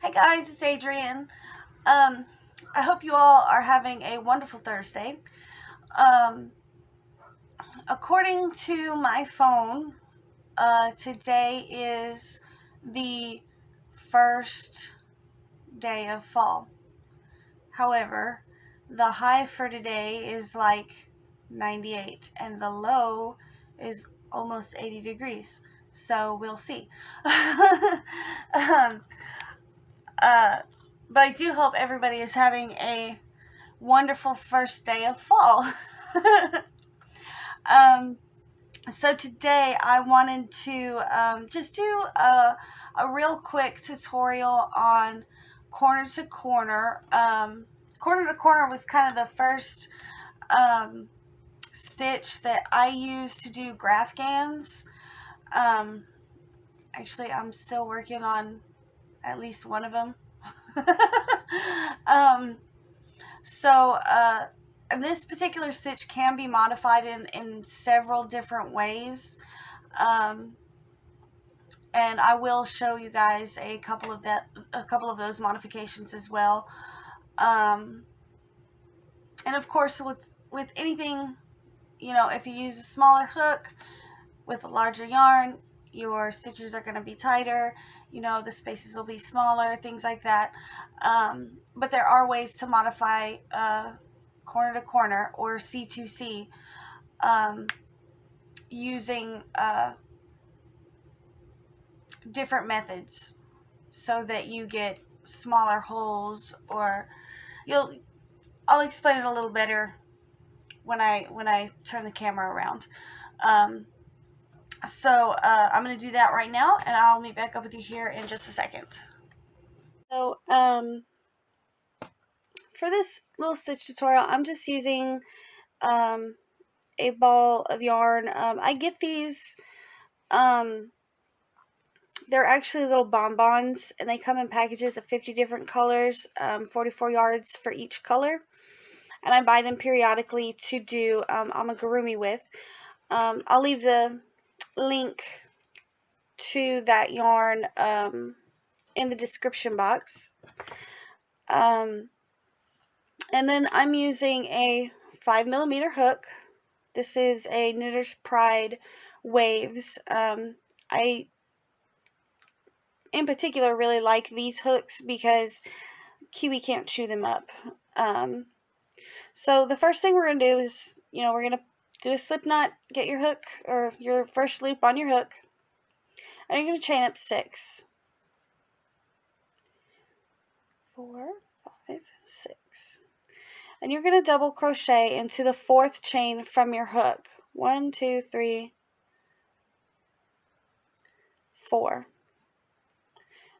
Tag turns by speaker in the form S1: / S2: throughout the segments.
S1: Hey guys, it's Adrienne. I hope you all are having a wonderful Thursday. According to my phone, today is the first day of fall. However, the high for today is like 98 and the low is almost 80 degrees. So we'll see. um, but I do hope everybody is having a wonderful first day of fall. So today I wanted to just do a real quick tutorial on corner to corner. Corner to corner was kind of the first stitch that I used to do graph gans. Actually, I'm still working on at least one of them. And this particular stitch can be modified in several different ways. And I will show you guys a couple of those modifications as well. And of course, with anything, if you use a smaller hook with a larger yarn, your stitches are going to be tighter. The spaces will be smaller, things like that. But there are ways to modify corner to corner or C2C using different methods so that you get smaller holes, or I'll explain it a little better when I turn the camera around. So I'm going to do that right now, and I'll meet back up with you here in just a second. So for this little stitch tutorial, I'm just using a ball of yarn. I get these, they're actually little bonbons, and they come in packages of 50 different colors, 44 yards for each color. And I buy them periodically to do amigurumi with. I'll leave the link to that yarn in the description box. And then I'm using a 5mm hook. This is a Knitter's Pride Waves. I, in particular, really like these hooks because Kiwi can't chew them up. So the first thing we're going to do is, we're going to do a slip knot, get your hook, or your first loop on your hook, and you're going to chain up 6. 4, 5, 6. And you're going to double crochet into the 4th chain from your hook. 1, 2, 3, 4.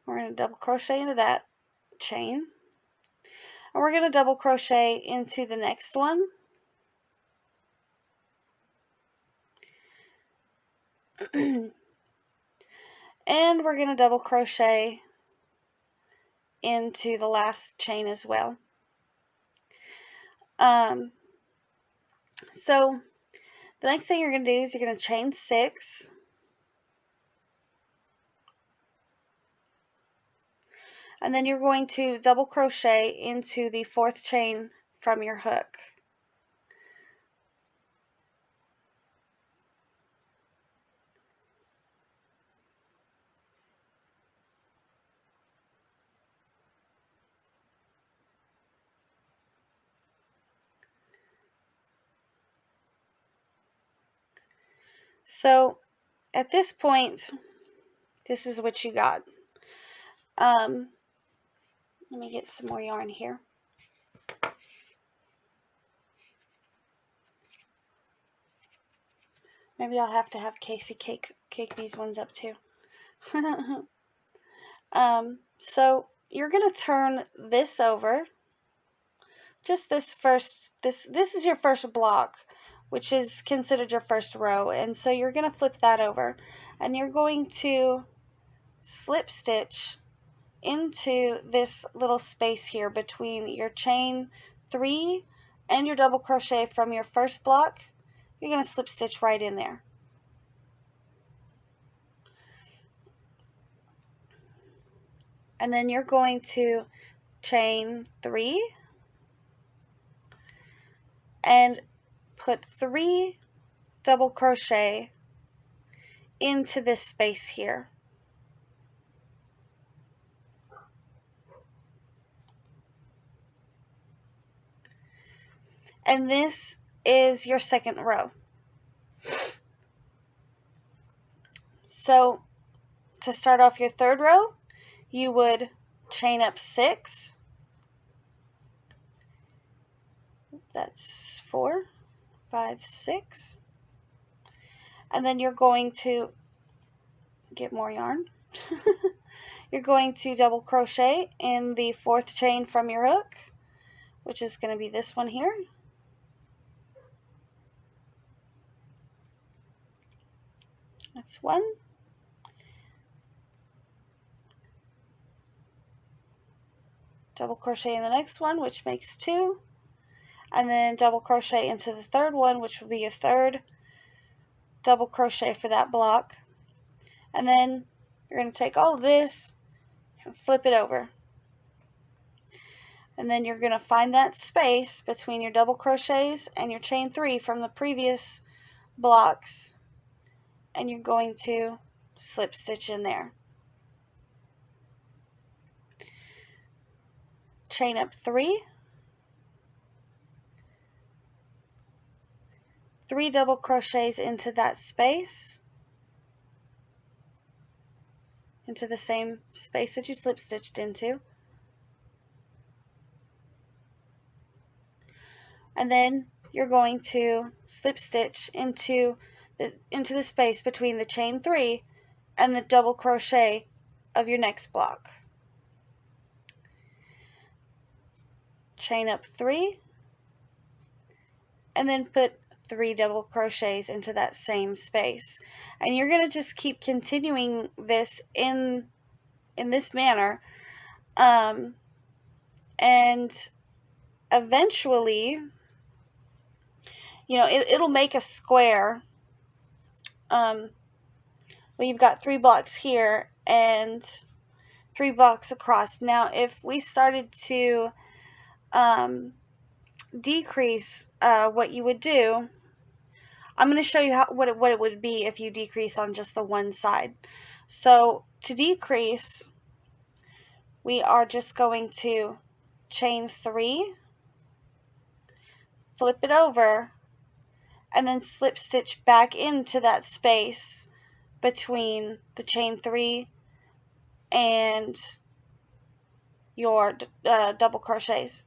S1: We're going to double crochet into that chain. And we're going to double crochet into the next one. And we're going to double crochet into the last chain as well. So the next thing you're going to do is you're going to chain 6. And then you're going to double crochet into the 4th chain from your hook. So at this point, this is what you got. Let me get some more yarn here. Maybe I'll have to have Casey cake these ones up too. So you're going to turn this over. Just this is your first block, which is considered your first row. And so you're going to flip that over, and you're going to slip stitch into this little space here between your chain 3 and your double crochet from your first block. You're going to slip stitch right in there. and then you're going to chain 3 and put 3 double crochet into this space here. And this is your second row. So to start off your third row, you would chain up 6. That's 4, 5, 6. And then you're going to get more yarn. You're going to double crochet in the 4th chain from your hook, which is going to be this one here. That's 1. Double crochet in the next one, which makes 2. And then double crochet into the 3rd one, which will be your 3rd double crochet for that block. And then you're going to take all of this and flip it over. And then you're going to find that space between your double crochets and your chain 3 from the previous blocks, and you're going to slip stitch in there. Chain up 3, 3 double crochets into that space, into the same space that you slip stitched into. And then you're going to slip stitch into the space between the chain 3 and the double crochet of your next block. Chain up 3 and then put 3 double crochets into that same space. And you're going to just keep continuing this in this manner, and eventually, you know, it'll make a square. Well, you've got 3 blocks here and 3 blocks across. Now, if we started to decrease, what you would do, I'm going to show you what it would be if you decrease on just the one side. So to decrease, we are just going to chain 3, flip it over, and then slip stitch back into that space between the chain 3 and your double crochets.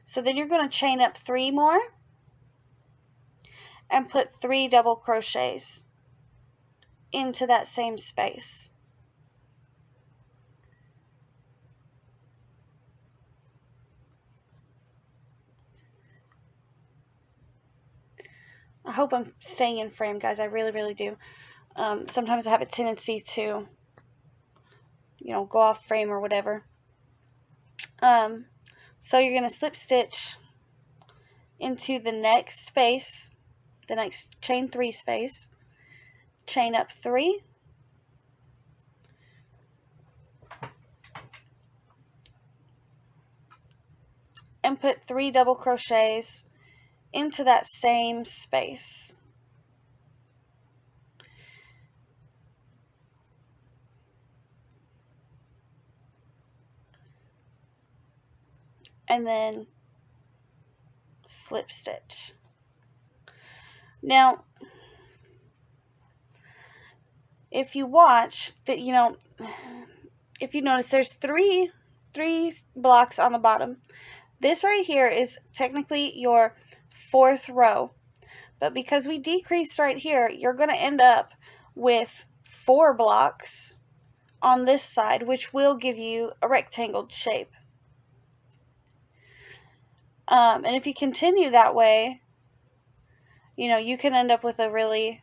S1: So then you're going to chain up 3 more and put 3 double crochets into that same space. I hope I'm staying in frame, guys. I really, really do. Sometimes I have a tendency to, you know, go off frame or whatever. So you're going to slip stitch into the next space, the next chain 3 space, chain up 3, and put 3 double crochets into that same space. And then slip stitch. Now, if you watch that, you know, if you notice, there's three blocks on the bottom. This right here is technically your 4th row, but because we decreased right here, you're going to end up with 4 blocks on this side, which will give you a rectangled shape. And if you continue that way, you know, you can end up with a really,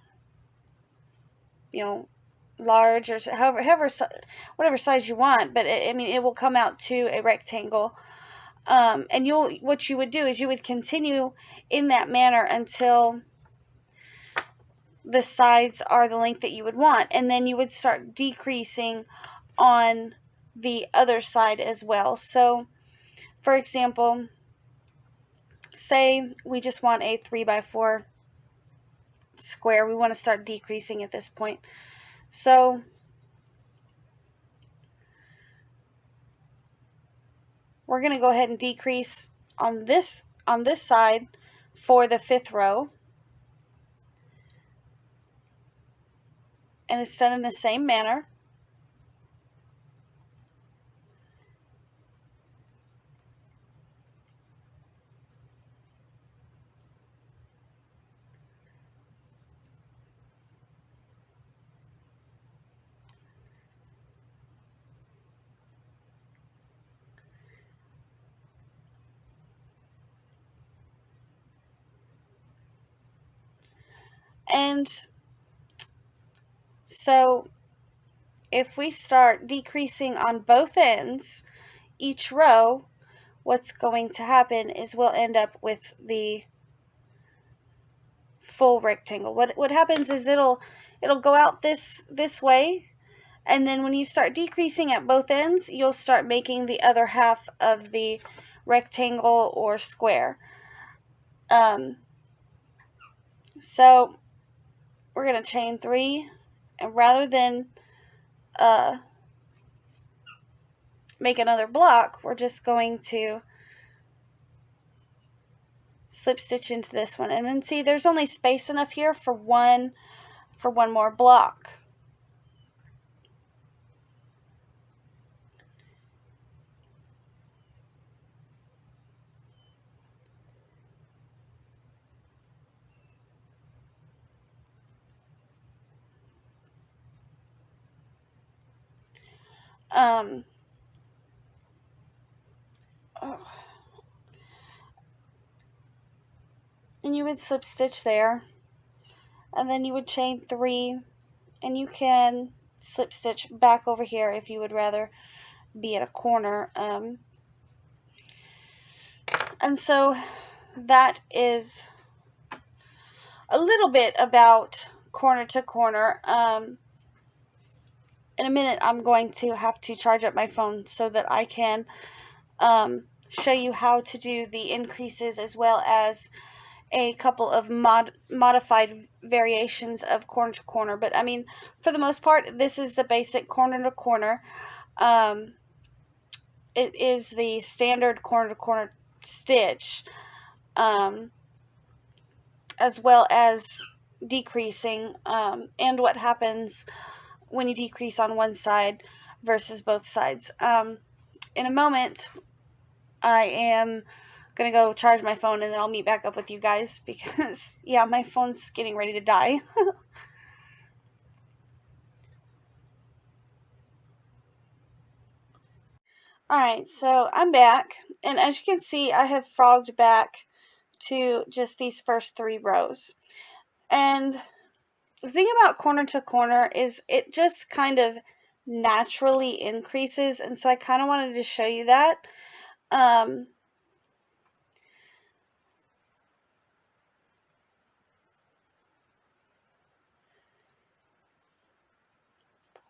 S1: you know, large or whatever size you want, but I mean, it will come out to a rectangle. And what you would do is you would continue in that manner until the sides are the length that you would want, and then you would start decreasing on the other side as well. So for example, say we just want a 3x4 square. We want to start decreasing at this point. So we're going to go ahead and decrease on this side for the 5th row. And it's done in the same manner. And so if we start decreasing on both ends, each row, what's going to happen is we'll end up with the full rectangle. What happens is it'll go out this way, and then when you start decreasing at both ends, you'll start making the other half of the rectangle or square. So we're going to chain 3, and rather than make another block, we're just going to slip stitch into this one, and then see there's only space enough here for one more block. And you would slip stitch there, and then you would chain 3, and you can slip stitch back over here if you would rather be at a corner. And so that is a little bit about corner to corner. In a minute I'm going to have to charge up my phone so that I can show you how to do the increases, as well as a couple of modified variations of corner to corner. But I mean, for the most part, this is the basic corner to corner. It is the standard corner to corner stitch, as well as decreasing, and what happens when you decrease on one side versus both sides. In a moment, I am going to go charge my phone, and then I'll meet back up with you guys, because, yeah, my phone's getting ready to die. Alright, so I'm back, and as you can see, I have frogged back to just these first 3 rows. And the thing about corner to corner is it just kind of naturally increases, and so I kind of wanted to show you that.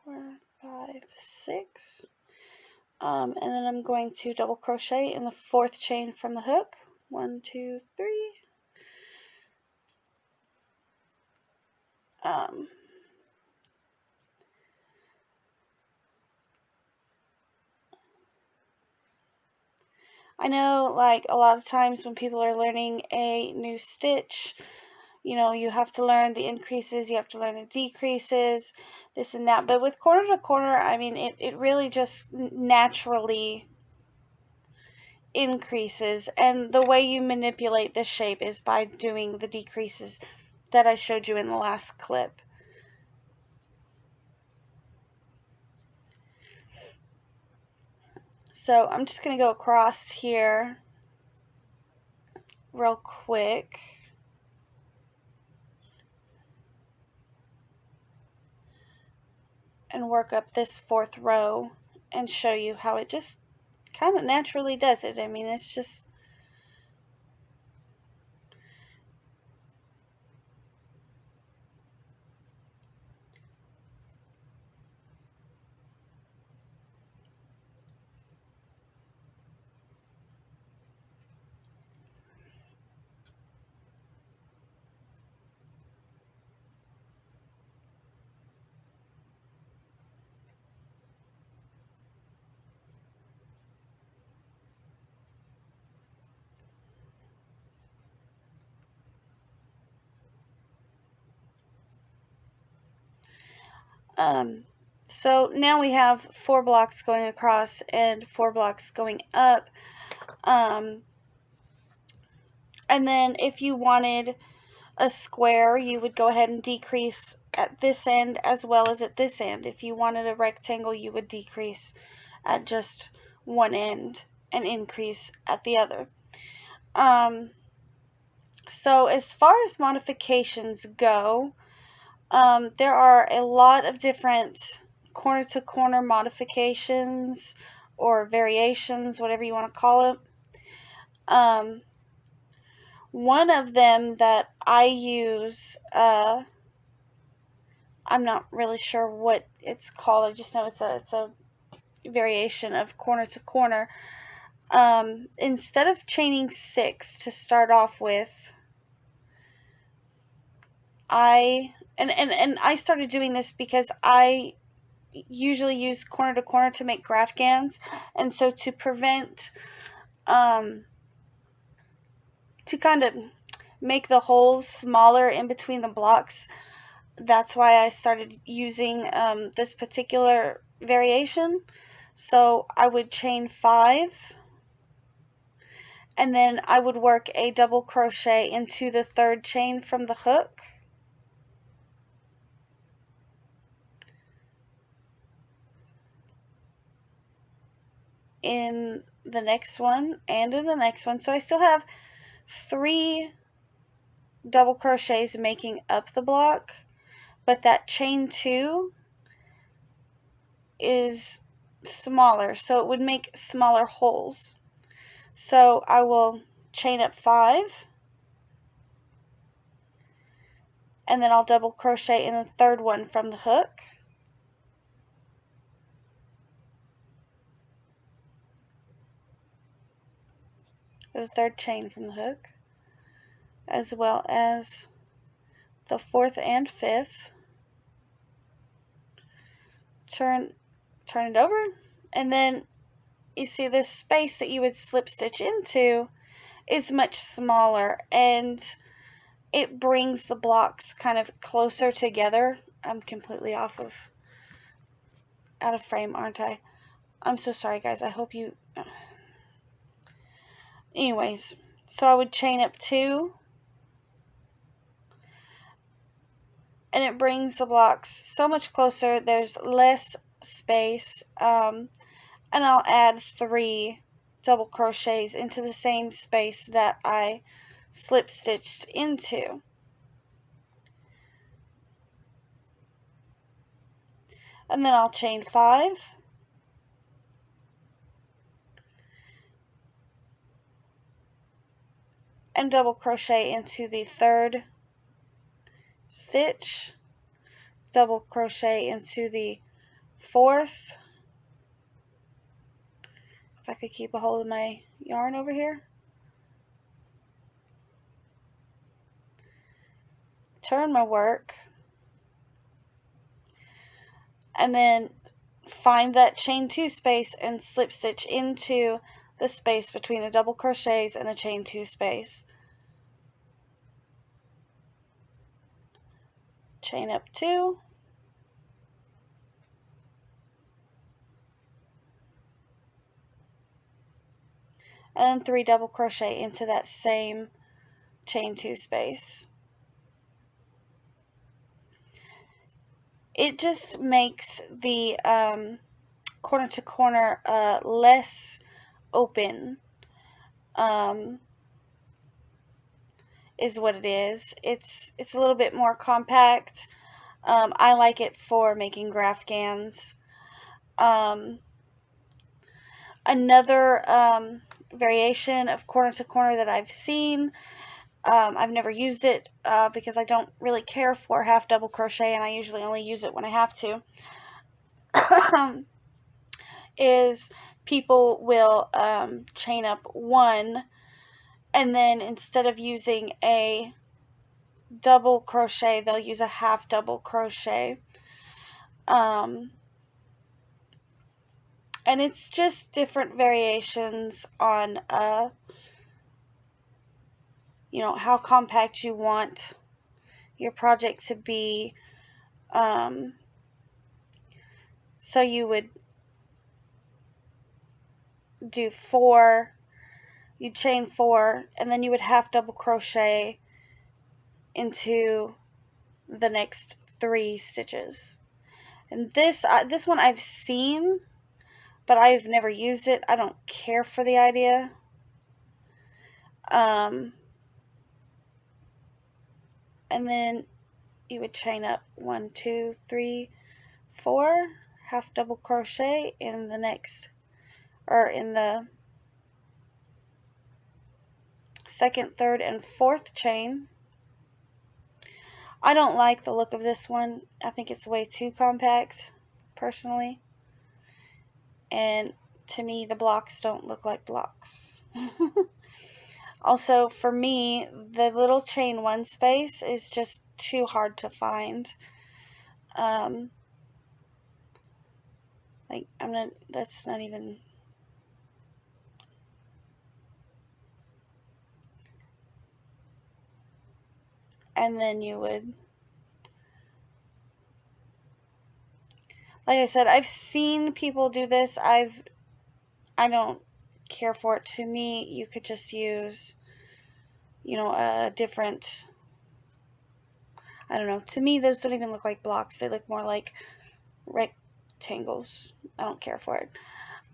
S1: 4, 5, 6. And then I'm going to double crochet in the 4th chain from the hook. 1, 2, 3. I know, like, a lot of times when people are learning a new stitch, you know, you have to learn the increases, you have to learn the decreases, this and that. But with corner to corner, I mean, it really just naturally increases. And the way you manipulate this shape is by doing the decreases that I showed you in the last clip. So I'm just going to go across here real quick. And work up this 4th row and show you how it just kind of naturally does it. I mean, it's just So now we have 4 blocks going across and 4 blocks going up. And then if you wanted a square, you would go ahead and decrease at this end as well as at this end. If you wanted a rectangle, you would decrease at just one end and increase at the other. So as far as modifications go, there are a lot of different corner to corner modifications or variations, whatever you want to call it. One of them that I use, I'm not really sure what it's called. I just know it's a variation of corner to corner. Instead of chaining 6 to start off with, I started doing this because I usually use corner to corner to make graph gans, and so to prevent to kind of make the holes smaller in between the blocks, that's why I started using this particular variation. So I would chain 5, and then I would work a double crochet into the 3rd chain from the hook. In the next one and in the next one. So I still have 3 double crochets making up the block, but that chain 2 is smaller, so it would make smaller holes. So I will chain up 5, and then I'll double crochet in the 3rd one from the hook. The 3rd chain from the hook, as well as the 4th and 5th. Turn it over, and then you see this space that you would slip stitch into is much smaller, and it brings the blocks kind of closer together. I'm completely out of frame, aren't I? I'm so sorry, guys. I hope you... Anyways, so I would chain up 2, and it brings the blocks so much closer. There's less space, and I'll add 3 double crochets into the same space that I slip stitched into. And then I'll chain 5, and double crochet into the 3rd stitch, double crochet into the 4th. If I could keep a hold of my yarn over here. Turn my work, and then find that chain 2 space and slip stitch into the space between the double crochets and the chain 2 space. Chain up 2, and then 3 double crochet into that same chain 2 space. It just makes the corner to corner less open, is what it is. It's a little bit more compact. I like it for making graph gans. Another variation of corner to corner that I've seen, I've never used it because I don't really care for half double crochet, and I usually only use it when I have to, is people will chain up 1, and then instead of using a double crochet, they'll use a half double crochet. And it's just different variations on how compact you want your project to be. So you would do 4, you'd chain 4, and then you would half double crochet into the next 3 stitches. And this one I've seen, but I've never used it. I don't care for the idea. And then you would chain up 1, 2, 3, 4, half double crochet in the next, or in the second, third, and fourth chain. I don't like the look of this one. I think it's way too compact, personally. And to me, the blocks don't look like blocks. Also, for me, the little chain 1 space is just too hard to find. Like, that's not even... And then you would... Like I said, I've seen people do this. I don't care for it. To me, you could just use, a different... I don't know. To me, those don't even look like blocks. They look more like rectangles. I don't care for it.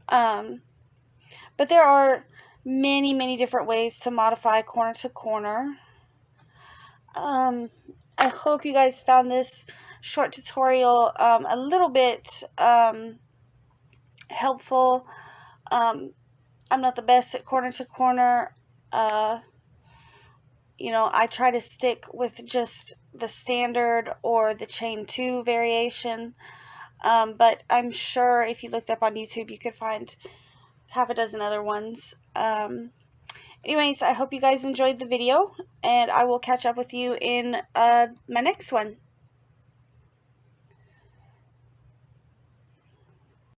S1: But there are many, many different ways to modify corner to corner. I hope you guys found this short tutorial a little bit helpful. I'm not the best at corner to corner. I try to stick with just the standard or the chain 2 variation. But I'm sure if you looked up on YouTube, you could find half a dozen other ones. Anyways, I hope you guys enjoyed the video, and I will catch up with you in my next one.